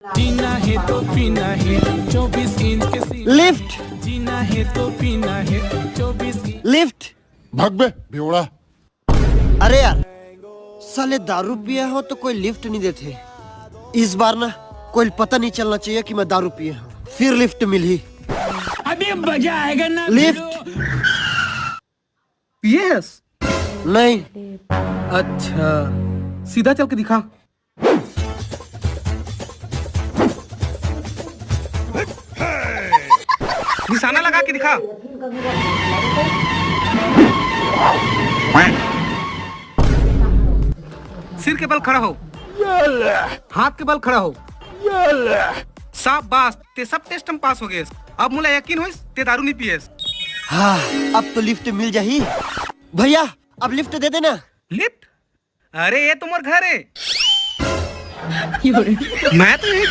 जीना है तो पीना है 24 इंच के सीने। लिफ्ट। जीना है तो पीना है 24 इंच। लिफ्ट। भाग बे बेवड़ा। अरे यार साले दारू पिया हो तो कोई लिफ्ट नहीं देते। इस बार ना कोई पता नहीं चलना चाहिए कि मैं दारू पिया हूँ। फिर लिफ्ट मिली। अभी मजा आएगा ना। लिफ्ट। यस। नहीं। अच्छा सीधा चल के दिखा। निशाना लगा के दिखा। सिर के बल खड़ा हो। हाथ के बल खड़ा हो। शाबाश ते सब टेस्ट में पास हो गए। अब मुला यकीन हो ते दारू नहीं पिए। हाँ अब तो लिफ्ट मिल जाही। भैया अब लिफ्ट दे देना। लिफ्ट? अरे ये तुम्हार घर है। मैं तो यही